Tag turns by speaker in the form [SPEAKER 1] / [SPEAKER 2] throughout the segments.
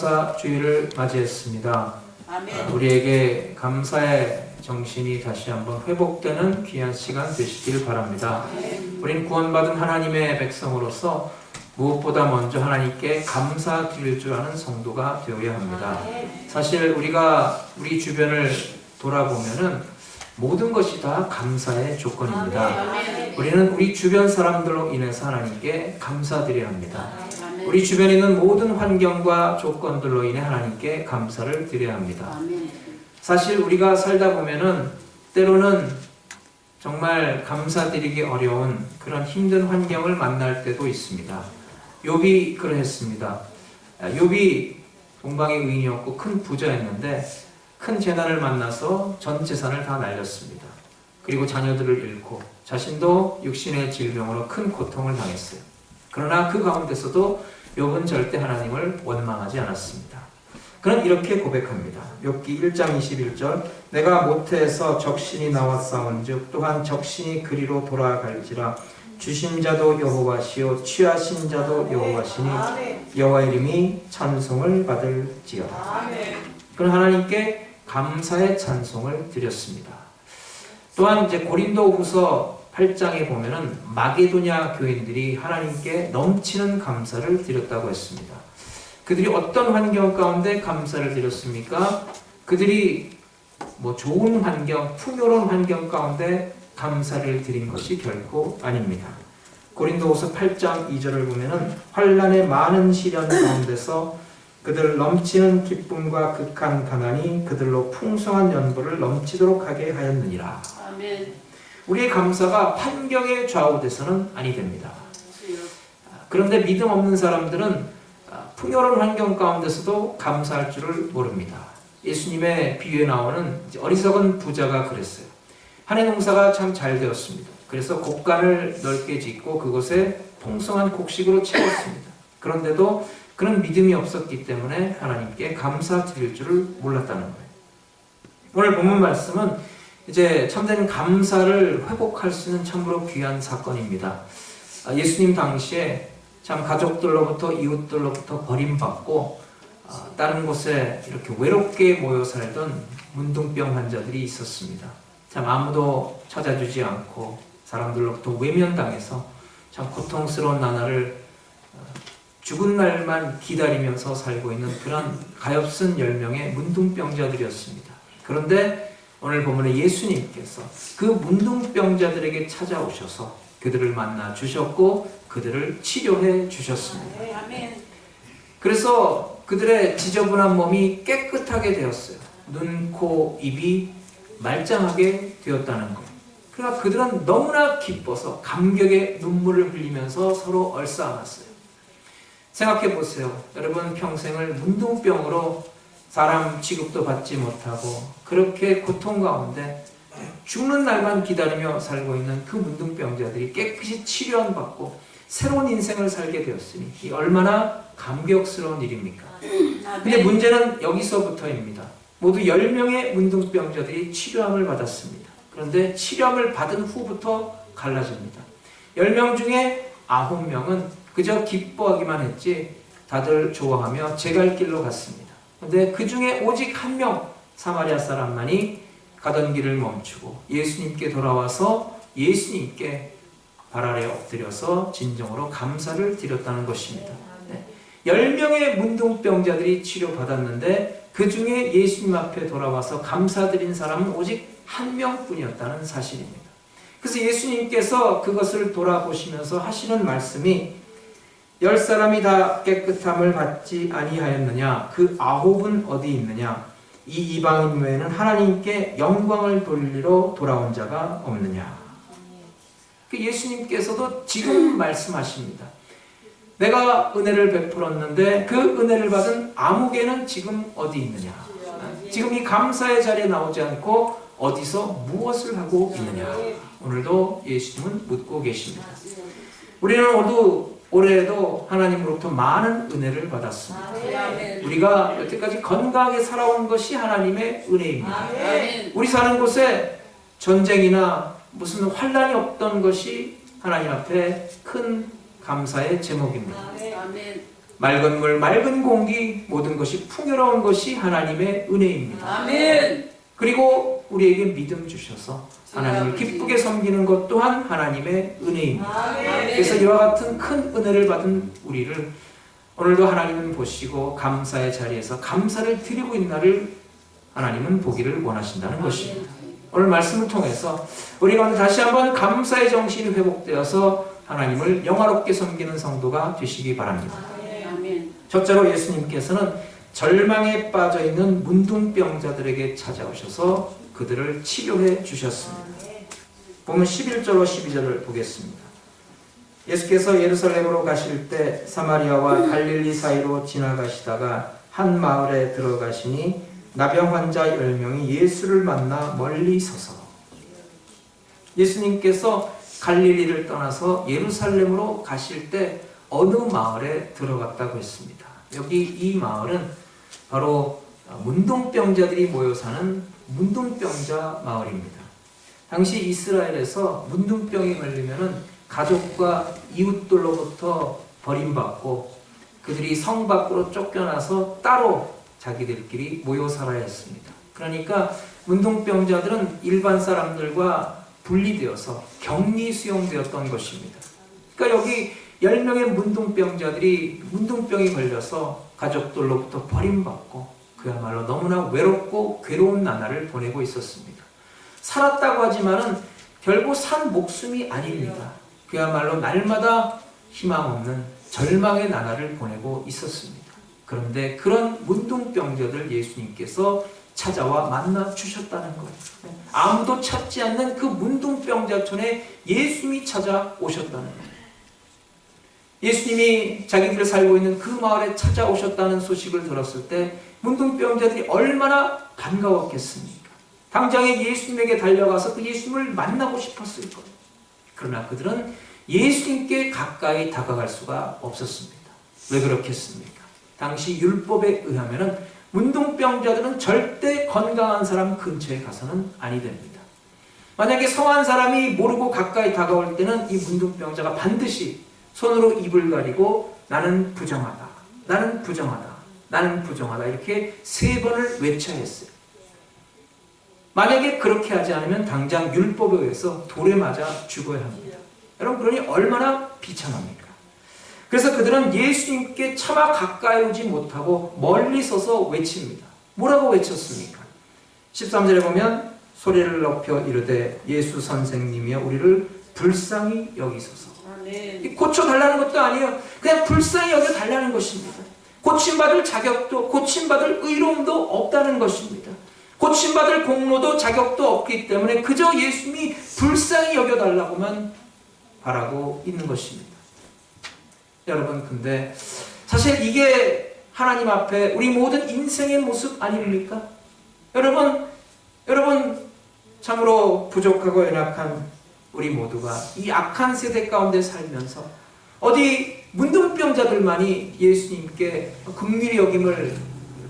[SPEAKER 1] 감사주의를 맞이했습니다.
[SPEAKER 2] 아멘.
[SPEAKER 1] 우리에게 감사의 정신이 다시 한번 회복되는 귀한 시간 되시길 바랍니다. 우린 구원받은 하나님의 백성으로서 무엇보다 먼저 하나님께 감사드릴 줄 아는 성도가 되어야 합니다. 사실 우리가 우리 주변을 돌아보면은 모든 것이 다 감사의 조건입니다. 우리는 우리 주변 사람들로 인해서 하나님께 감사드려야 합니다. 우리 주변에 있는 모든 환경과 조건들로 인해 하나님께 감사를 드려야 합니다. 사실 우리가 살다 보면은 때로는 정말 감사드리기 어려운 그런 힘든 환경을 만날 때도 있습니다. 욥이 그러했습니다. 욥이 동방의 의인이었고 큰 부자였는데 큰 재난을 만나서 전 재산을 다 날렸습니다. 그리고 자녀들을 잃고 자신도 육신의 질병으로 큰 고통을 당했어요. 그러나 그 가운데서도 욥은 절대 하나님을 원망하지 않았습니다. 그는 이렇게 고백합니다. 욥기 1장 21절 내가 모태에서 적신이 나와 싸운즉 또한 적신이 그리로 돌아갈지라 주신 자도 여호와시요 취하신 자도 여호와시니 여호와의 이름이 찬송을 받을지어다. 그는 하나님께 감사의 찬송을 드렸습니다. 또한 이제 고린도후서 8장에 보면은 마게도냐 교인들이 하나님께 넘치는 감사를 드렸다고 했습니다. 그들이 어떤 환경 가운데 감사를 드렸습니까? 그들이 좋은 환경, 풍요로운 환경 가운데 감사를 드린 것이 결코 아닙니다. 고린도후서 8장 2절을 보면은 환난의 많은 시련 가운데서 그들 넘치는 기쁨과 극한 가난이 그들로 풍성한 연보를 넘치도록 하게 하였느니라.
[SPEAKER 2] 아멘.
[SPEAKER 1] 우리의 감사가 환경에 좌우돼서는 아니 됩니다. 그런데 믿음 없는 사람들은 풍요로운 환경 가운데서도 감사할 줄을 모릅니다. 예수님의 비유에 나오는 어리석은 부자가 그랬어요. 한 해 농사가 참 잘 되었습니다. 그래서 곡간을 넓게 짓고 그곳에 풍성한 곡식으로 채웠습니다. 그런데도 그런 믿음이 없었기 때문에 하나님께 감사드릴 줄을 몰랐다는 거예요. 오늘 본문 말씀은 이제 참된 감사를 회복할 수 있는 참으로 귀한 사건입니다. 예수님 당시에 참 가족들로부터 이웃들로부터 버림받고 다른 곳에 이렇게 외롭게 모여 살던 문둥병 환자들이 있었습니다. 참 아무도 찾아주지 않고 사람들로부터 외면당해서 참 고통스러운 나날을 죽은 날만 기다리면서 살고 있는 그런 가엾은 10명의 문둥병자들이었습니다. 그런데 오늘 본문에 예수님께서 그 문둥병자들에게 찾아오셔서 그들을 만나 주셨고 그들을 치료해 주셨습니다. 그래서 그들의 지저분한 몸이 깨끗하게 되었어요. 눈, 코, 입이 말짱하게 되었다는 것. 그러니까 그들은 너무나 기뻐서 감격의 눈물을 흘리면서 서로 얼싸안았어요. 생각해 보세요. 여러분 평생을 문둥병으로 사람 취급도 받지 못하고 그렇게 고통 가운데 죽는 날만 기다리며 살고 있는 그 문둥병자들이 깨끗이 치료받고 새로운 인생을 살게 되었으니 이 얼마나 감격스러운 일입니까? 근데 문제는 여기서부터입니다. 모두 10명의 문둥병자들이 치료함을 받았습니다. 그런데 치료함을 받은 후부터 갈라집니다. 10명 중에 9명은 그저 기뻐하기만 했지 다들 좋아하며 제 갈 길로 갔습니다. 그런데 그 중에 오직 한 명 사마리아 사람만이 가던 길을 멈추고 예수님께 돌아와서 예수님께 발 아래 엎드려서 진정으로 감사를 드렸다는 것입니다. 10명의 문둥병자들이 치료받았는데 그 중에 예수님 앞에 돌아와서 감사드린 사람은 오직 한 명뿐이었다는 사실입니다. 그래서 예수님께서 그것을 돌아보시면서 하시는 말씀이 10사람이 다 깨끗함을 받지 아니하였느냐? 그 9은 어디 있느냐? 이 이방인 외에는 하나님께 영광을 돌리러 돌아온 자가 없느냐? 예수님께서도 지금 말씀하십니다. 내가 은혜를 베풀었는데 그 은혜를 받은 아무개는 지금 어디 있느냐? 지금 이 감사의 자리에 나오지 않고 어디서 무엇을 하고 있느냐? 오늘도 예수님은 묻고 계십니다. 우리는 모두 올해에도 하나님으로부터 많은 은혜를 받았습니다. 우리가 여태까지 건강하게 살아온 것이 하나님의 은혜입니다. 우리 사는 곳에 전쟁이나 무슨 환난이 없던 것이 하나님 앞에 큰 감사의 제목입니다. 맑은 물, 맑은 공기, 모든 것이 풍요로운 것이 하나님의 은혜입니다.
[SPEAKER 2] 아멘.
[SPEAKER 1] 그리고 우리에게 믿음 주셔서 하나님을 기쁘게 섬기는 것 또한 하나님의 은혜입니다.
[SPEAKER 2] 아멘.
[SPEAKER 1] 그래서 이와 같은 큰 은혜를 받은 우리를 오늘도 하나님은 보시고 감사의 자리에서 감사를 드리고 있는 날을 하나님은 보기를 원하신다는 것입니다. 오늘 말씀을 통해서 우리 가운데 다시 한번 감사의 정신이 회복되어서 하나님을 영화롭게 섬기는 성도가 되시기 바랍니다.
[SPEAKER 2] 아멘.
[SPEAKER 1] 첫째로 예수님께서는 절망에 빠져있는 문둥병자들에게 찾아오셔서 그들을 치료해 주셨습니다. 보면 11절로 12절을 보겠습니다. 예수께서 예루살렘으로 가실 때 사마리아와 갈릴리 사이로 지나가시다가 한 마을에 들어가시니 나병 환자 10명이 예수를 만나 멀리 서서, 예수님께서 갈릴리를 떠나서 예루살렘으로 가실 때 어느 마을에 들어갔다고 했습니다. 여기 이 마을은 바로 문둥병자들이 모여 사는 문둥병자 마을입니다. 당시 이스라엘에서 문둥병이 걸리면은 가족과 이웃들로부터 버림받고 그들이 성 밖으로 쫓겨나서 따로 자기들끼리 모여 살아야 했습니다. 그러니까 문둥병자들은 일반 사람들과 분리되어서 격리 수용되었던 것입니다. 그러니까 여기 10명의 문둥병자들이 문둥병이 걸려서 가족들로부터 버림받고 그야말로 너무나 외롭고 괴로운 나날을 보내고 있었습니다. 살았다고 하지만은 결국 산 목숨이 아닙니다. 그야말로 날마다 희망 없는 절망의 나날을 보내고 있었습니다. 그런데 그런 문둥병자들 예수님께서 찾아와 만나 주셨다는 거예요. 아무도 찾지 않는 그 문둥병자촌에 예수님이 찾아오셨다는 거예요. 예수님이 자기들이 살고 있는 그 마을에 찾아오셨다는 소식을 들었을 때 문둥병자들이 얼마나 반가웠겠습니까? 당장에 예수님에게 달려가서 그 예수님을 만나고 싶었을 거예요. 그러나 그들은 예수님께 가까이 다가갈 수가 없었습니다. 왜 그렇겠습니까? 당시 율법에 의하면 문둥병자들은 절대 건강한 사람 근처에 가서는 아니 됩니다. 만약에 성한 사람이 모르고 가까이 다가올 때는 이 문둥병자가 반드시 손으로 입을 가리고 나는 부정하다, 나는 부정하다, 나는 부정하다 이렇게 3번을 외쳐야 했어요. 만약에 그렇게 하지 않으면 당장 율법에 의해서 돌에 맞아 죽어야 합니다. 여러분 그러니 얼마나 비참합니까? 그래서 그들은 예수님께 차마 가까이 오지 못하고 멀리 서서 외칩니다. 뭐라고 외쳤습니까? 13절에 보면 소리를 높여 이르되 예수 선생님이여 우리를 불쌍히 여기소서. 고쳐달라는 것도 아니에요. 그냥 불쌍히 여겨달라는 것입니다. 고침받을 자격도 고침받을 의로움도 없다는 것입니다. 고침받을 공로도 자격도 없기 때문에 그저 예수님이 불쌍히 여겨달라고만 바라고 있는 것입니다. 여러분 근데 사실 이게 하나님 앞에 우리 모든 인생의 모습 아닙니까? 여러분 참으로 부족하고 연약한 우리 모두가 이 악한 세대 가운데 살면서 어디 문둥병자들만이 예수님께 긍휼히 여김을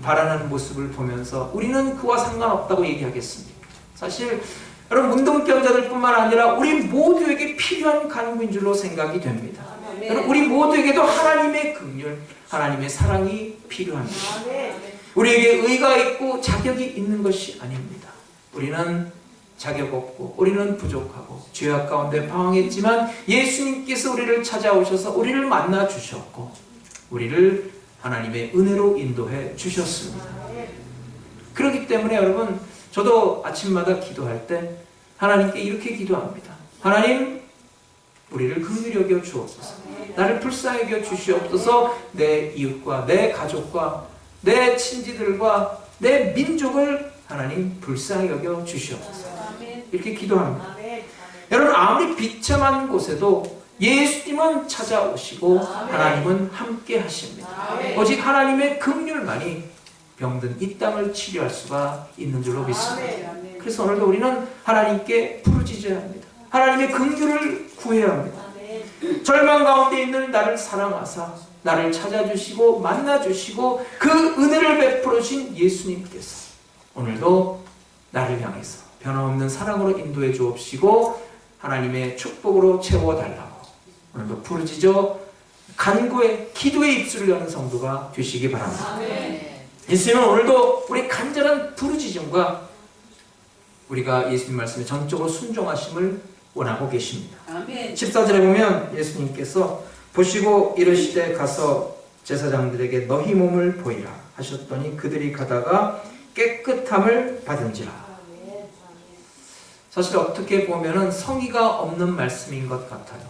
[SPEAKER 1] 바라는 모습을 보면서 우리는 그와 상관없다고 얘기하겠습니까? 사실 여러분 문둥병자들 뿐만 아니라 우리 모두에게 필요한 간구인 줄로 생각이 됩니다. 여러분 우리 모두에게도 하나님의 긍휼, 하나님의 사랑이 필요합니다. 우리에게 의가 있고 자격이 있는 것이 아닙니다. 우리는 자격 없고 우리는 부족하고 죄악 가운데 방황했지만 예수님께서 우리를 찾아오셔서 우리를 만나 주셨고 우리를 하나님의 은혜로 인도해 주셨습니다. 그렇기 때문에 여러분 저도 아침마다 기도할 때 하나님께 이렇게 기도합니다. 하나님 우리를 긍휼히 여겨 주옵소서. 나를 불쌍히 여겨 주시옵소서. 내 이웃과 내 가족과 내 친지들과 내 민족을 하나님 불쌍히 여겨 주시옵소서. 이렇게 기도합니다. 여러분 아무리 비참한 곳에도 예수님은 찾아오시고 하나님은 함께 하십니다. 오직 하나님의 긍휼만이 병든 이 땅을 치료할 수가 있는 줄로 믿습니다. 그래서 오늘도 우리는 하나님께 부르짖어야 합니다. 하나님의 긍휼을 구해야 합니다. 절망 가운데 있는 나를 사랑하사 나를 찾아주시고 만나주시고 그 은혜를 베풀어 주신 예수님께서 오늘도 나를 향해서 변함없는 사랑으로 인도해 주옵시고 하나님의 축복으로 채워달라고 오늘도 부르짖어 간구의 기도의 입술을 여는 성도가 되시기 바랍니다.
[SPEAKER 2] 아멘.
[SPEAKER 1] 예수님은 오늘도 우리 간절한 부르짖음과 우리가 예수님 말씀에 전적으로 순종하심을 원하고 계십니다.
[SPEAKER 2] 아멘.
[SPEAKER 1] 14절에 보면 예수님께서 보시고 이르시되 가서 제사장들에게 너희 몸을 보이라 하셨더니 그들이 가다가 깨끗함을 받은지라. 사실 어떻게 보면은 성의가 없는 말씀인 것 같아요.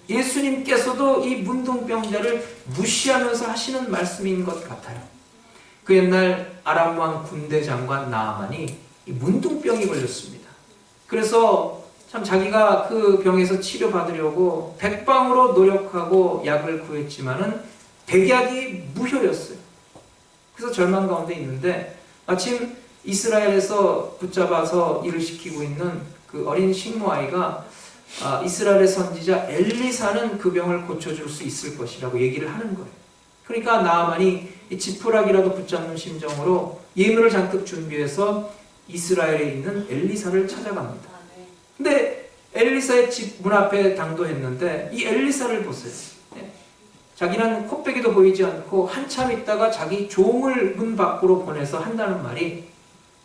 [SPEAKER 1] 예수님께서도 이 문둥병자를 무시하면서 하시는 말씀인 것 같아요. 그 옛날 아람 왕 군대 장관 나아만이 이 문둥병이 걸렸습니다. 그래서 참 자기가 그 병에서 치료받으려고 백방으로 노력하고 약을 구했지만은 백약이 무효였어요. 그래서 절망 가운데 있는데 마침 이스라엘에서 붙잡아서 일을 시키고 있는 그 어린 식모아이가 이스라엘의 선지자 엘리사는 그 병을 고쳐줄 수 있을 것이라고 얘기를 하는 거예요. 그러니까 나아만이 이 지푸라기라도 붙잡는 심정으로 예물을 잔뜩 준비해서 이스라엘에 있는 엘리사를 찾아갑니다. 근데 엘리사의 집 문 앞에 당도했는데 이 엘리사를 보세요. 자기는 코빼기도 보이지 않고 한참 있다가 자기 종을 문 밖으로 보내서 한다는 말이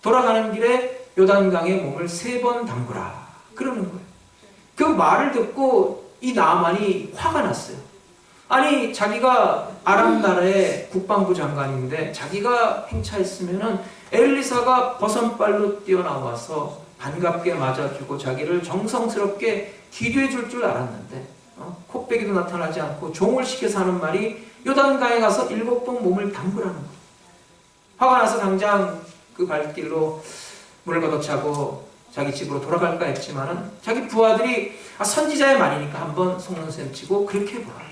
[SPEAKER 1] 돌아가는 길에 요단강에 몸을 3번 담그라 그러는 거예요. 그 말을 듣고 이 나아만이 화가 났어요. 아니 자기가 아람 나라의 국방부 장관인데 자기가 행차했으면은 엘리사가 버선발로 뛰어나와서 반갑게 맞아주고 자기를 정성스럽게 기도해 줄 줄 알았는데 코빼기도 나타나지 않고 종을 시켜서 하는 말이 요단강에 가서 7번 몸을 담그라는 거예요. 화가 나서 당장 그 발길로 문을 걷어차고 자기 집으로 돌아갈까 했지만은 자기 부하들이 선지자의 말이니까 한번 속는 셈 치고 그렇게 해보라.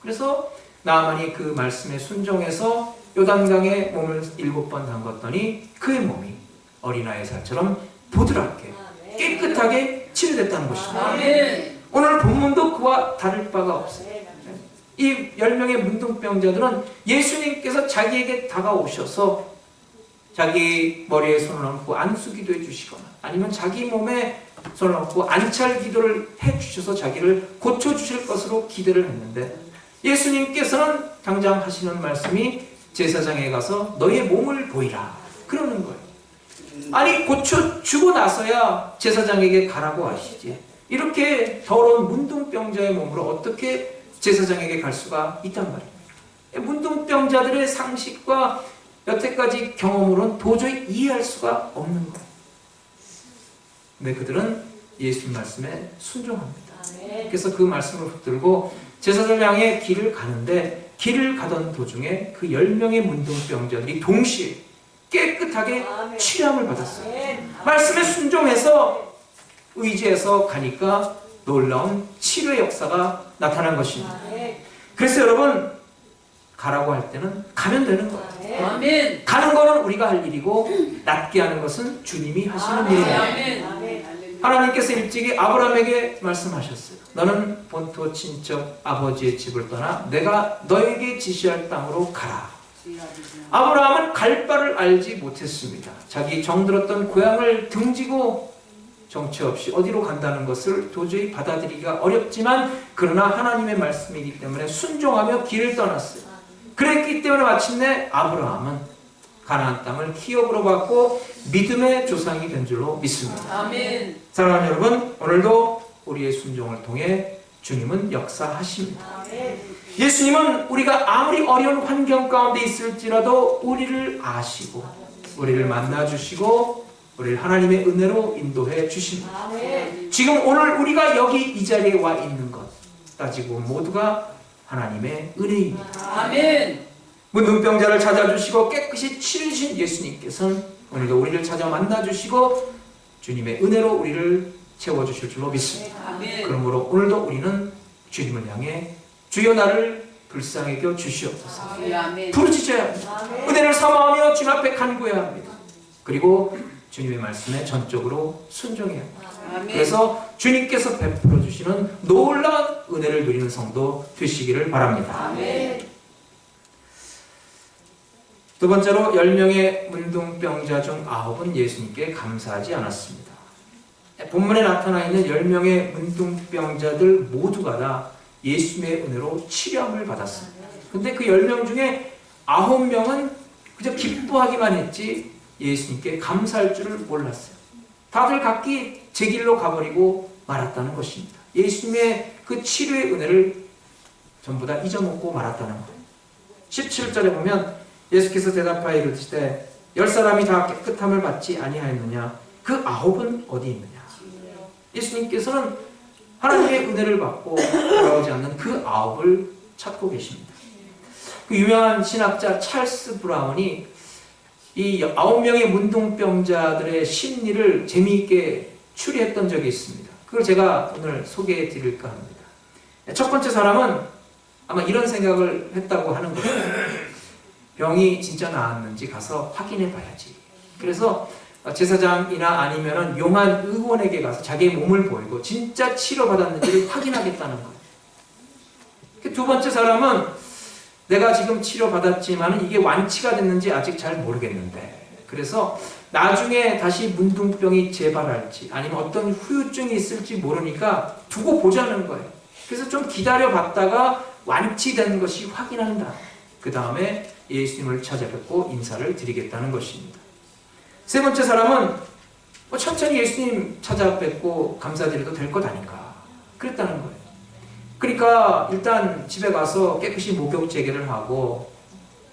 [SPEAKER 1] 그래서 나아만이 그 말씀에 순종해서 요단강에 몸을 7번 담갔더니 그의 몸이 어린아이 살처럼 보드랍게 깨끗하게 치료됐다는 것입니다.
[SPEAKER 2] 아멘.
[SPEAKER 1] 오늘 본문도 그와 다를 바가 없어요. 이 10명의 문둥병자들은 예수님께서 자기에게 다가오셔서 자기 머리에 손을 얹고 안수기도 해주시거나 아니면 자기 몸에 손을 얹고 안찰 기도를 해주셔서 자기를 고쳐주실 것으로 기대를 했는데 예수님께서는 당장 하시는 말씀이 제사장에 가서 너의 몸을 보이라 그러는 거예요. 아니 고쳐주고 나서야 제사장에게 가라고 하시지 이렇게 더러운 문둥병자의 몸으로 어떻게 제사장에게 갈 수가 있단 말이에요. 문둥병자들의 상식과 여태까지 경험으로는 도저히 이해할 수가 없는 거예요. 근데 그들은 예수님 말씀에 순종합니다. 그래서 그 말씀을 붙들고 제사장을 향해 길을 가는데 길을 가던 도중에 그 10명의 문둥병자들이 동시에 깨끗하게 치료함을 받았어요. 말씀에 순종해서 의지해서 가니까 놀라운 치료의 역사가 나타난 것입니다. 그래서 여러분 가라고 할 때는 가면 되는 거예요.
[SPEAKER 2] 아멘.
[SPEAKER 1] 가는 거는 우리가 할 일이고 낫게 하는 것은 주님이 하시는 일입니다. 하나님께서 일찍이 아브라함에게 말씀하셨어요. 너는 본토 친척 아버지의 집을 떠나 내가 너에게 지시할 땅으로 가라. 아브라함은 갈 바를 알지 못했습니다. 자기 정들었던 고향을 등지고 정체 없이 어디로 간다는 것을 도저히 받아들이기가 어렵지만 그러나 하나님의 말씀이기 때문에 순종하며 길을 떠났어요. 그랬기 때문에 마침내 아브라함은 가나안 땅을 기업으로 받고 믿음의 조상이 된 줄로 믿습니다.
[SPEAKER 2] 아멘.
[SPEAKER 1] 사랑하는 여러분, 오늘도 우리의 순종을 통해 주님은 역사하십니다. 예수님은 우리가 아무리 어려운 환경 가운데 있을지라도 우리를 아시고 우리를 만나주시고 우리를 하나님의 은혜로 인도해 주십니다. 지금 오늘 우리가 여기 이 자리에 와 있는 것 따지고 모두가 하나님의 은혜입니다.
[SPEAKER 2] 아멘.
[SPEAKER 1] 문둥병자를 찾아주시고 깨끗이 치르신 예수님께서는 오늘도 우리를 찾아 만나주시고 주님의 은혜로 우리를 채워주실 줄로 믿습니다.
[SPEAKER 2] 아멘.
[SPEAKER 1] 그러므로 오늘도 우리는 주님을 향해 주여 나를 불쌍히 여겨 주시옵소서.
[SPEAKER 2] 아멘.
[SPEAKER 1] 부르짖어야 합니다. 은혜를 사모하며 주님 앞에 간구해야 합니다. 그리고 주님의 말씀에 전적으로 순종해야 합니다.
[SPEAKER 2] 아멘.
[SPEAKER 1] 그래서 주님께서 베풀어 주시는 놀라운 은혜를 누리는 성도 되시기를 바랍니다.
[SPEAKER 2] 아멘.
[SPEAKER 1] 두 번째로 10명의 문둥병자 중 9은 예수님께 감사하지 않았습니다. 본문에 나타나 있는 10명의 문둥병자들 모두가 다 예수님의 은혜로 치료함을 받았습니다. 근데 그 10명 중에 9명은 그저 기뻐하기만 했지 예수님께 감사할 줄을 몰랐어요. 다들 각기 제 길로 가버리고 말았다는 것입니다. 예수님의 그 치료의 은혜를 전부 다 잊어먹고 말았다는 거예요. 17절에 보면 예수께서 대답하여 이르시되 10사람이 다 깨끗함을 받지 아니하였느냐? 그 9은 어디 있느냐? 예수님께서는 하나님의 은혜를 받고 돌아오지 않는 그 9을 찾고 계십니다. 그 유명한 신학자 찰스 브라운이 이 9명의 문둥병자들의 심리를 재미있게 추리했던 적이 있습니다. 그걸 제가 오늘 소개해 드릴까 합니다. 첫 번째 사람은 아마 이런 생각을 했다고 하는 거예요. 병이 진짜 나았는지 가서 확인해 봐야지. 그래서 제사장이나 아니면은 용한 의원에게 가서 자기의 몸을 보이고 진짜 치료받았는지를 확인하겠다는 거예요. 두 번째 사람은 내가 지금 치료받았지만 이게 완치가 됐는지 아직 잘 모르겠는데, 그래서 나중에 다시 문둥병이 재발할지 아니면 어떤 후유증이 있을지 모르니까 두고 보자는 거예요. 그래서 좀 기다려봤다가 완치된 것이 확인한다. 그 다음에 예수님을 찾아뵙고 인사를 드리겠다는 것입니다. 세 번째 사람은 천천히 예수님 찾아뵙고 감사드려도 될 것 아닌가 그랬다는 거예요. 그러니까 일단 집에 가서 깨끗이 목욕 재개를 하고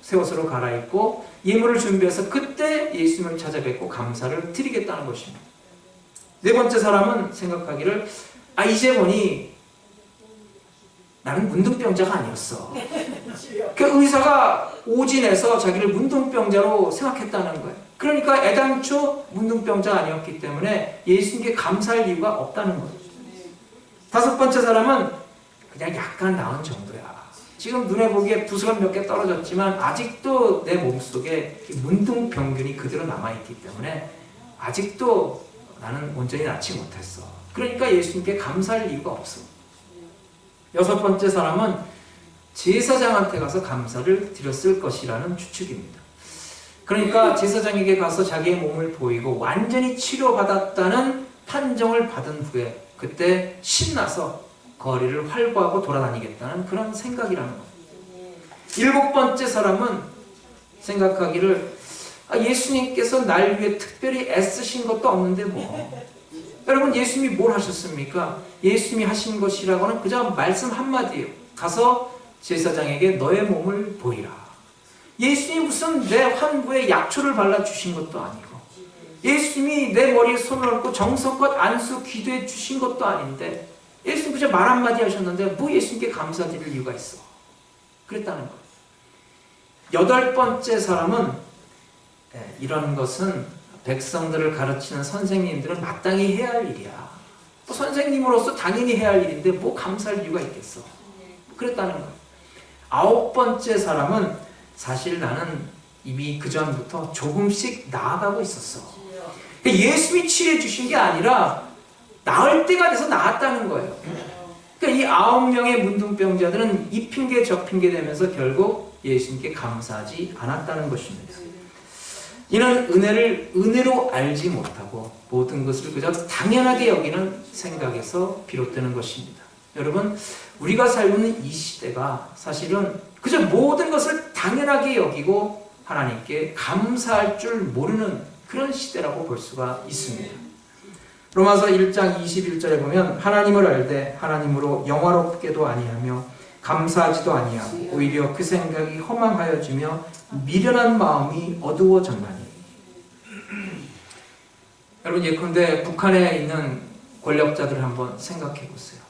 [SPEAKER 1] 새 옷으로 갈아입고 예물을 준비해서 그때 예수님을 찾아뵙고 감사를 드리겠다는 것입니다. 네 번째 사람은 생각하기를 이제 보니 나는 문둥병자가 아니었어. 그 의사가 오진해서 자기를 문둥병자로 생각했다는 거예요. 그러니까 애당초 문둥병자 아니었기 때문에 예수님께 감사할 이유가 없다는 거예요. 다섯 번째 사람은 그냥 약간 나은 정도야. 지금 눈에 보기에 부스럼 몇 개 떨어졌지만 아직도 내 몸속에 문둥병균이 그대로 남아있기 때문에 아직도 나는 온전히 낫지 못했어. 그러니까 예수님께 감사할 이유가 없어. 여섯 번째 사람은 제사장한테 가서 감사를 드렸을 것이라는 추측입니다. 그러니까 제사장에게 가서 자기의 몸을 보이고 완전히 치료받았다는 판정을 받은 후에 그때 신나서 거리를 활보하고 돌아다니겠다는 그런 생각이라는 거예요. 일곱 번째 사람은 생각하기를 예수님께서 날 위해 특별히 애쓰신 것도 없는데 뭐. 여러분, 예수님이 뭘 하셨습니까? 예수님이 하신 것이라고는 그저 말씀 한마디예요. 가서 제사장에게 너의 몸을 보이라. 예수님이 무슨 내 환부에 약초를 발라주신 것도 아니고, 예수님이 내 머리에 손을 얹고 정성껏 안수 기도해 주신 것도 아닌데, 예수님 그저 말 한마디 하셨는데 뭐 예수님께 감사드릴 이유가 있어. 그랬다는 거예요. 여덟 번째 사람은 이런 것은 백성들을 가르치는 선생님들은 마땅히 해야 할 일이야. 뭐 선생님으로서 당연히 해야 할 일인데 뭐 감사할 이유가 있겠어. 그랬다는 거예요. 아홉 번째 사람은 사실 나는 이미 그 전부터 조금씩 나아가고 있었어. 예수님이 치료해 주신 게 아니라 나을 때가 돼서 나았다는 거예요. 그러니까 이 9명의 문둥병자들은 이 핑계 저 핑계 대면서 결국 예수님께 감사하지 않았다는 것입니다. 이는 은혜를 은혜로 알지 못하고 모든 것을 그저 당연하게 여기는 생각에서 비롯되는 것입니다. 여러분, 우리가 살고 있는 이 시대가 사실은 그저 모든 것을 당연하게 여기고 하나님께 감사할 줄 모르는 그런 시대라고 볼 수가 있습니다. 로마서 1장 21절에 보면 하나님을 알되 하나님으로 영화롭게도 아니하며 감사하지도 아니하고 오히려 그 생각이 허망하여지며 미련한 마음이 어두워졌나니. 여러분, 예컨대 북한에 있는 권력자들을 한번 생각해 보세요.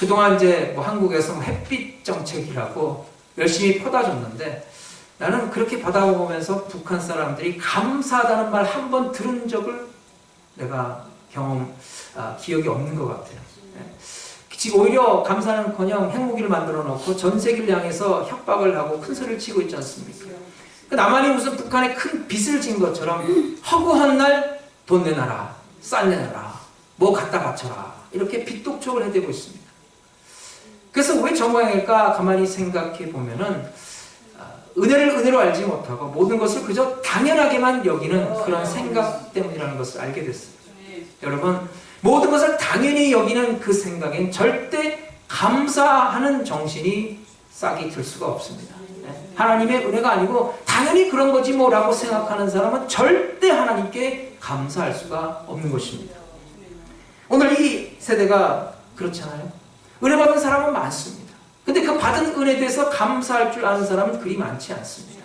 [SPEAKER 1] 그동안 이제 뭐 한국에서 햇빛 정책이라고 열심히 퍼다줬는데 나는 그렇게 받아보면서 북한 사람들이 감사하다는 말 한 번 들은 적을 내가 기억이 없는 것 같아요. 지금 오히려 감사는커녕 핵무기를 만들어 놓고 전 세계를 향해서 협박을 하고 큰 소리를 치고 있지 않습니까? 남한이 무슨 북한에 큰 빚을 진 것처럼 허구한 날 돈 내놔라, 쌀 내놔라, 뭐 갖다 바쳐라 이렇게 빚독촉을 해대고 있습니다. 그래서 왜 저 모양일까 가만히 생각해 보면은 은혜를 은혜로 알지 못하고 모든 것을 그저 당연하게만 여기는 그런 생각 때문이라는 것을 알게 됐어요. 여러분, 모든 것을 당연히 여기는 그 생각엔 절대 감사하는 정신이 싹이 들 수가 없습니다. 하나님의 은혜가 아니고 당연히 그런 거지 뭐라고 생각하는 사람은 절대 하나님께 감사할 수가 없는 것입니다. 오늘 이 세대가 그렇잖아요. 은혜 받은 사람은 많습니다. 근데 그 받은 은혜에 대해서 감사할 줄 아는 사람은 그리 많지 않습니다.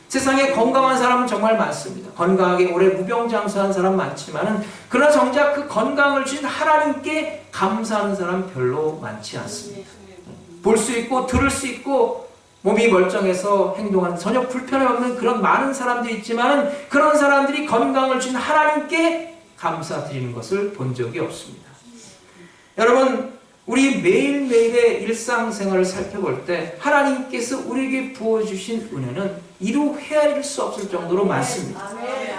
[SPEAKER 1] 세상에 건강한 사람은 정말 많습니다. 건강하게 오래 무병장수한 사람 많지만은 그러나 정작 그 건강을 주신 하나님께 감사하는 사람 별로 많지 않습니다. 볼 수 있고 들을 수 있고 몸이 멀쩡해서 행동하는 전혀 불편함 없는 그런 많은 사람들이 있지만은 그런 사람들이 건강을 주신 하나님께 감사드리는 것을 본 적이 없습니다. 여러분, 우리 매일매일의 일상생활을 살펴볼 때 하나님께서 우리에게 부어주신 은혜는 이루 헤아릴 수 없을 정도로 많습니다.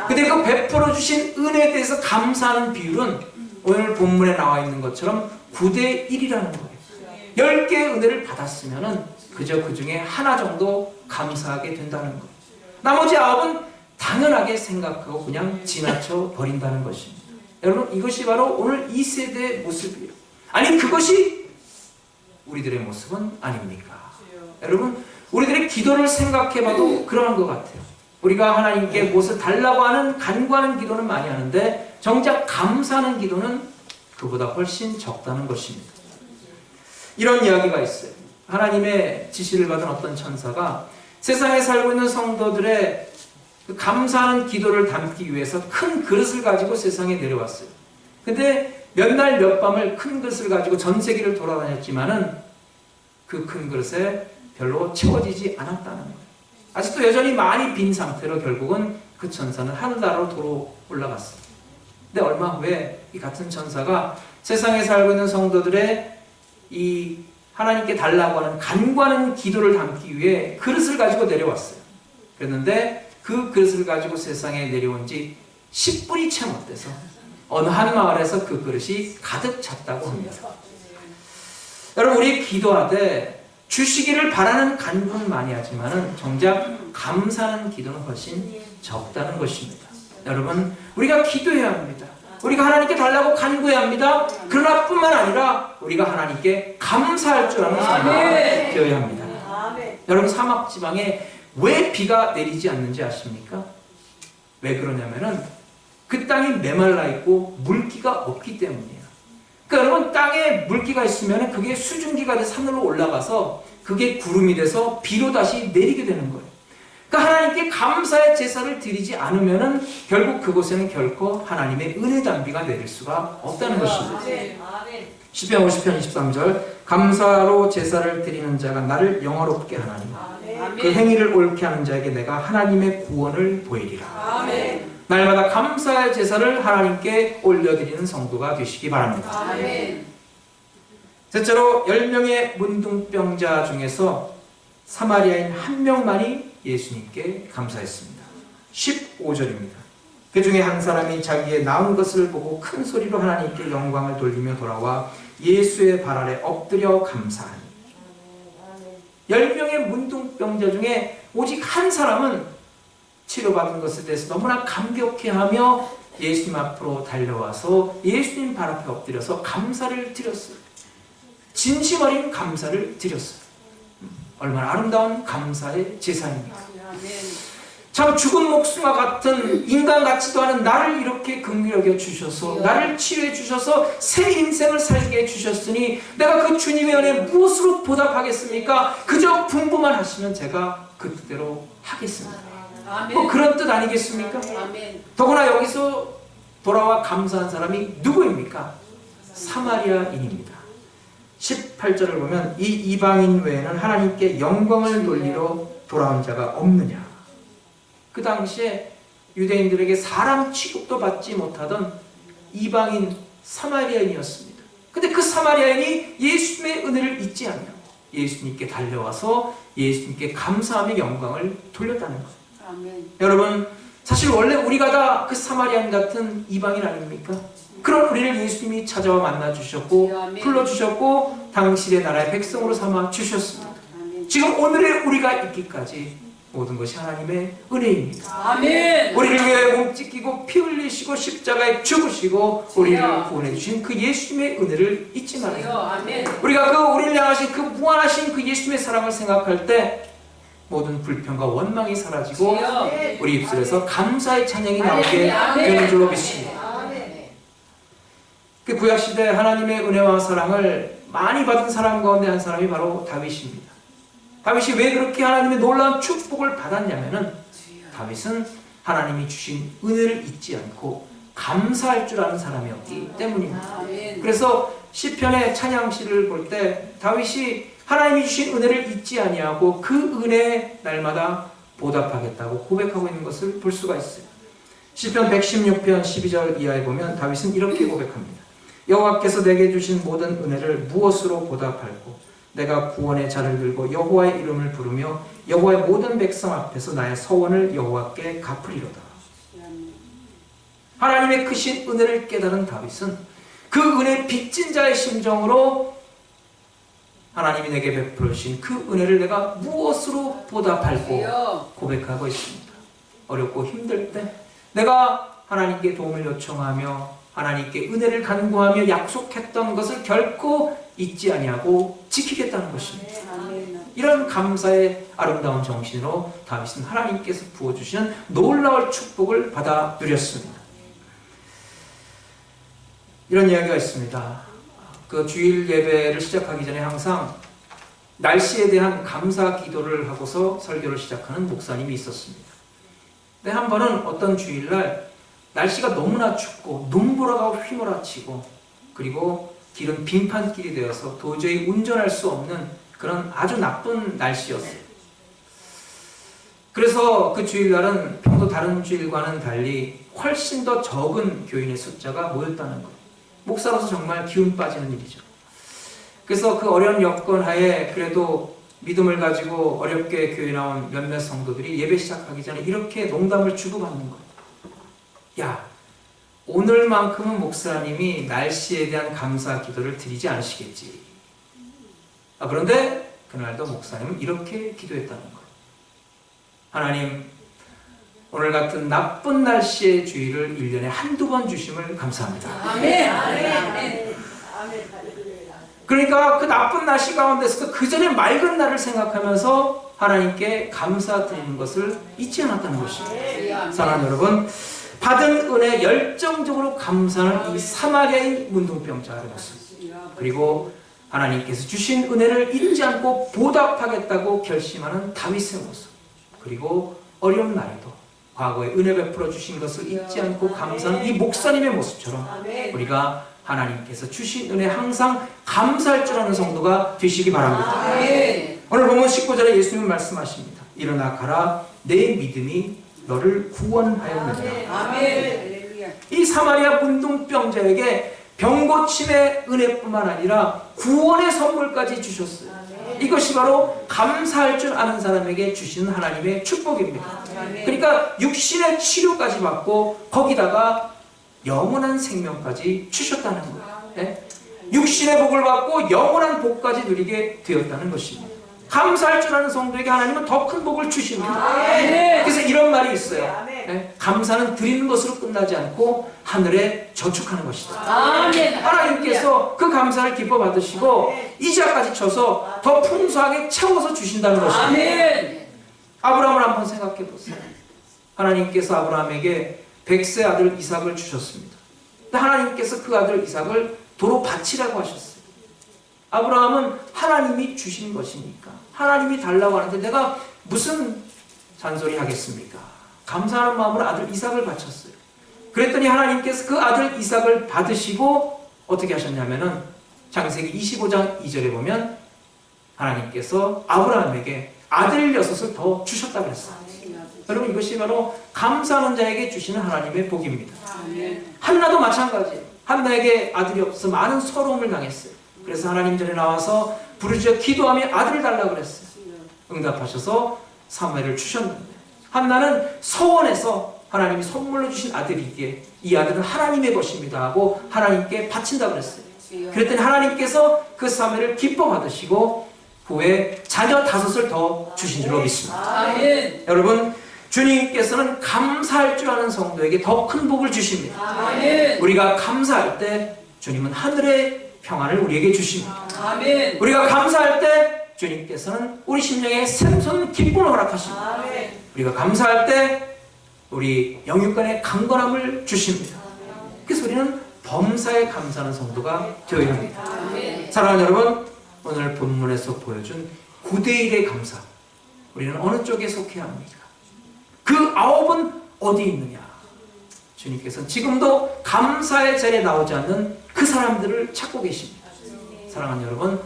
[SPEAKER 1] 근데 그 베풀어 주신 은혜에 대해서 감사하는 비율은 오늘 본문에 나와 있는 것처럼 9대 1이라는 거예요. 10개의 은혜를 받았으면 그저 그 중에 하나 정도 감사하게 된다는 거예요. 나머지 9은 당연하게 생각하고 그냥 지나쳐 버린다는 것입니다. 여러분, 이것이 바로 오늘 이 세대의 모습이에요. 아니, 그것이 우리들의 모습은 아닙니까? 여러분, 우리들의 기도를 생각해봐도 그러한 것 같아요. 우리가 하나님께 무엇을 달라고 하는 간구하는 기도는 많이 하는데 정작 감사하는 기도는 그보다 훨씬 적다는 것입니다. 이런 이야기가 있어요. 하나님의 지시를 받은 어떤 천사가 세상에 살고 있는 성도들의 그 감사하는 기도를 담기 위해서 큰 그릇을 가지고 세상에 내려왔어요. 근데 몇 날 몇 밤을 큰 그릇을 가지고 전 세계를 돌아다녔지만은 그 큰 그릇에 별로 채워지지 않았다는 거예요. 아직도 여전히 많이 빈 상태로 결국은 그 천사는 하늘나라로 도로 올라갔어요. 근데 얼마 후에 이 같은 천사가 세상에 살고 있는 성도들의 이 하나님께 달라고 하는 간구하는 기도를 담기 위해 그릇을 가지고 내려왔어요. 그랬는데 그 그릇을 가지고 세상에 내려온 지 10분이 채 못 돼서 어느 한 마을에서 그 그릇이 가득 찼다고 합니다. 여러분, 우리 기도하되 주시기를 바라는 간구는 많이 하지만은 정작 감사하는 기도는 훨씬 적다는 것입니다. 여러분, 우리가 기도해야 합니다. 우리가 하나님께 달라고 간구해야 합니다. 그러나 뿐만 아니라 우리가 하나님께 감사할 줄 아는 사람이 되어야 합니다. 여러분, 사막지방에 왜 비가 내리지 않는지 아십니까? 왜 그러냐면은 그 땅이 메말라 있고 물기가 없기 때문이에요. 그러니까 여러분, 땅에 물기가 있으면 그게 수증기가 돼서 하늘로 올라가서 그게 구름이 돼서 비로 다시 내리게 되는 거예요. 그러니까 하나님께 감사의 제사를 드리지 않으면 결국 그곳에는 결코 하나님의 은혜 담비가 내릴 수가 없다는 것입니다. 시편 50편 23절 감사로 제사를 드리는 자가 나를 영화롭게 하나니 그 행위를 옳게 하는 자에게 내가 하나님의 구원을 보이리라. 날마다 감사의 제사를 하나님께 올려드리는 성도가 되시기 바랍니다. 셋째로 10명의 문둥병자 중에서 사마리아인 한 명만이 예수님께 감사했습니다. 15절입니다. 그 중에 한 사람이 자기의 나은 것을 보고 큰 소리로 하나님께 영광을 돌리며 돌아와 예수의 발 아래 엎드려 감사하니 10명의 문둥병자 중에 오직 한 사람은 치료받은 것에 대해서 너무나 감격해하며 예수님 앞으로 달려와서 예수님 발 앞에 엎드려서 감사를 드렸어요. 진심 어린 감사를 드렸어요. 얼마나 아름다운 감사의 제사입니까? 참 죽은 목숨과 같은 인간 같지도 않은 나를 이렇게 긍휼히 여겨 주셔서 나를 치유해 주셔서 새 인생을 살게 해주셨으니 내가 그 주님의 은혜 무엇으로 보답하겠습니까? 그저 분부만 하시면 제가 그 뜻대로 하겠습니다. 뭐 그런 뜻 아니겠습니까? 더구나 여기서 돌아와 감사한 사람이 누구입니까? 사마리아인입니다. 18절을 보면 이 이방인 외에는 하나님께 영광을 돌리러 돌아온 자가 없느냐. 그 당시에 유대인들에게 사람 취급도 받지 못하던 이방인 사마리아인이었습니다. 근데 그 사마리아인이 예수님의 은혜를 잊지 않냐 예수님께 달려와서 예수님께 감사하며 영광을 돌렸다는 것. 여러분, 사실 원래 우리가 다 그 사마리아인 같은 이방인 아닙니까? 그런 우리를 예수님이 찾아와 만나주셨고 불러주셨고 당신의 나라의 백성으로 삼아 주셨습니다. 지금 오늘의 우리가 있기까지 모든 것이 하나님의 은혜입니다.
[SPEAKER 2] 아멘.
[SPEAKER 1] 우리를 위해 몸 찢기고 피 흘리시고 십자가에 죽으시고 우리를 구원해 주신 그 예수님의 은혜를 잊지 말아요.
[SPEAKER 2] 아멘.
[SPEAKER 1] 우리가 그 우리를 향하신 그 무한하신 그 예수님의 사랑을 생각할 때 모든 불평과 원망이 사라지고 우리 입술에서 감사의 찬양이 나오게 되는 줄로 믿습니다. 그 구약시대 하나님의 은혜와 사랑을 많이 받은 사람 가운데 한 사람이 바로 다윗입니다. 다윗이 왜 그렇게 하나님의 놀라운 축복을 받았냐면은 다윗은 하나님이 주신 은혜를 잊지 않고 감사할 줄 아는 사람이었기 때문입니다. 그래서 시편의 찬양시를 볼 때 다윗이 하나님이 주신 은혜를 잊지 아니하고 그 은혜에 날마다 보답하겠다고 고백하고 있는 것을 볼 수가 있어요. 시편 116편 12절 이하에 보면 다윗은 이렇게 고백합니다. 여호와께서 내게 주신 모든 은혜를 무엇으로 보답할꼬? 내가 구원의 자를 들고 여호와의 이름을 부르며 여호와의 모든 백성 앞에서 나의 서원을 여호와께 갚으리로다. 하나님의 크신 은혜를 깨달은 다윗은 그 은혜 빚진 자의 심정으로 하나님이 내게 베풀어 주신 그 은혜를 내가 무엇으로 보답할꼬 고백하고 있습니다. 어렵고 힘들 때 내가 하나님께 도움을 요청하며 하나님께 은혜를 간구하며 약속했던 것을 결코 잊지 아니하고 지키겠다는 것입니다. 이런 감사의 아름다운 정신으로 다윗은 하나님께서 부어주시는 놀라운 축복을 받아 누렸습니다. 이런 이야기가 있습니다. 그 주일 예배를 시작하기 전에 항상 날씨에 대한 감사 기도를 하고서 설교를 시작하는 목사님이 있었습니다. 근데 한 번은 어떤 주일날 날씨가 너무나 춥고 눈보라가 휘몰아치고 그리고 길은 빙판길이 되어서 도저히 운전할 수 없는 그런 아주 나쁜 날씨였어요. 그래서 그 주일날은 평소 다른 주일과는 달리 훨씬 더 적은 교인의 숫자가 모였다는 것. 목사로서 정말 기운 빠지는 일이죠. 그래서 그 어려운 여건 하에 그래도 믿음을 가지고 어렵게 교회 나온 몇몇 성도들이 예배 시작하기 전에 이렇게 농담을 주고받는 거예요. 야, 오늘만큼은 목사님이 날씨에 대한 감사 기도를 드리지 않으시겠지. 그런데 그날도 목사님은 이렇게 기도했다는 거예요. 하나님, 오늘 같은 나쁜 날씨의 주의를 1년에 한두 번 주심을 감사합니다.
[SPEAKER 2] 아멘. 아멘.
[SPEAKER 1] 그러니까 그 나쁜 날씨 가운데서 그 전에 맑은 날을 생각하면서 하나님께 감사드리는 것을 잊지 않았다는 것입니다. 사랑하는 여러분, 받은 은혜 열정적으로 감사하는 이 사마리아인 문둥병자의 모습, 그리고 하나님께서 주신 은혜를 잊지 않고 보답하겠다고 결심하는 다윗의 모습, 그리고 어려운 날에도 과거에 은혜 베풀어 주신 것을 잊지 않고 감사하는 이 목사님의 모습처럼 우리가 하나님께서 주신 은혜 항상 감사할 줄 아는 성도가 되시기 바랍니다. 오늘 본문 19절에 예수님은 말씀하십니다. 일어나 가라, 내 믿음이 너를 구원하였느니라. 이 사마리아 문둥병자에게 병고침의 은혜뿐만 아니라 구원의 선물까지 주셨어요. 이것이 바로 감사할 줄 아는 사람에게 주시는 하나님의 축복입니다. 그러니까 육신의 치료까지 받고 거기다가 영원한 생명까지 주셨다는 거예요. 네? 육신의 복을 받고 영원한 복까지 누리게 되었다는 것입니다. 감사할 줄 아는 성도에게 하나님은 더 큰 복을 주십니다. 그래서 이런 말이 있어요. 네? 감사는 드리는 것으로 끝나지 않고 하늘에 저축하는 것이다. 하나님께서 그 감사를 기뻐 받으시고 이자까지 쳐서 더 풍성하게 채워서 주신다는 것입니다. 아브라함을 한번 생각해 보세요. 하나님께서 아브라함에게 100세 아들 이삭을 주셨습니다. 근데 하나님께서 그 아들 이삭을 도로 바치라고 하셨어요. 아브라함은 하나님이 주신 것이니까 하나님이 달라고 하는데 내가 무슨 잔소리 하겠습니까? 감사하는 마음으로 아들 이삭을 바쳤어요. 그랬더니 하나님께서 그 아들 이삭을 받으시고 어떻게 하셨냐면은 창세기 25장 2절에 보면 하나님께서 아브라함에게 아들 6을 더 주셨다고 그랬어요. 여러분, 이것이 바로 감사하는 자에게 주시는 하나님의 복입니다. 한나도 마찬가지예요. 한나에게 아들이 없어서 많은 서러움을 당했어요. 그래서 하나님 전에 나와서 부르짖어 기도하며 아들을 달라고 그랬어요. 응답하셔서 사무엘을 주셨는데 한나는 서원해서 하나님이 선물로 주신 아들이기에 이 아들은 하나님의 것입니다 하고 하나님께 바친다고 그랬어요. 그랬더니 하나님께서 그 사무엘을 기뻐 받으시고 후에 자녀 5을 더 주신 줄로 믿습니다.
[SPEAKER 2] 아멘.
[SPEAKER 1] 여러분, 주님께서는 감사할 줄 아는 성도에게 더 큰 복을 주십니다.
[SPEAKER 2] 아멘.
[SPEAKER 1] 우리가 감사할 때 주님은 하늘의 평안을 우리에게 주십니다.
[SPEAKER 2] 아멘.
[SPEAKER 1] 우리가 감사할 때 주님께서는 우리 심령에 샘솟는 기쁨을 허락하십니다.
[SPEAKER 2] 아멘.
[SPEAKER 1] 우리가 감사할 때 우리 영육간의 강건함을 주십니다. 그래서 우리는 범사에 감사하는 성도가 되어야 합니다.
[SPEAKER 2] 아멘.
[SPEAKER 1] 사랑하는 여러분, 오늘 본문에서 보여준 9대1의 감사, 우리는 어느 쪽에 속해야 합니까? 그 9은 어디 있느냐? 주님께서는 지금도 감사의 자리에 나오지 않는 그 사람들을 찾고 계십니다. 사랑하는 여러분,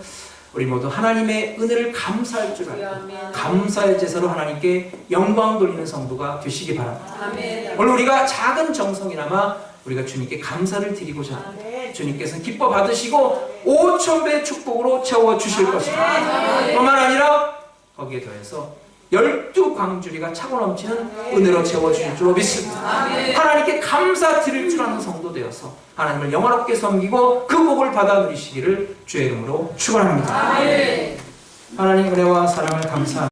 [SPEAKER 1] 우리 모두 하나님의 은혜를 감사할 줄 알고 감사의 제사로 하나님께 영광 돌리는 성도가 되시기 바랍니다.
[SPEAKER 2] 아멘.
[SPEAKER 1] 오늘 우리가 작은 정성이나마 우리가 주님께 감사를 드리고자 합니다. 주님께서는 기뻐 받으시고 5,000배의 축복으로 채워주실 것입니다. 뿐만 아니라 거기에 더해서 12광주리가 차고 넘치는 은혜로 채워주실 줄로 믿습니다. 하나님께 감사 드릴 줄 아는 성도 되어서 하나님을 영화롭게 섬기고 그 복을 받아 누리시기를 주의 이름으로 축원합니다. 하나님 은혜와 사랑을 감사합니다.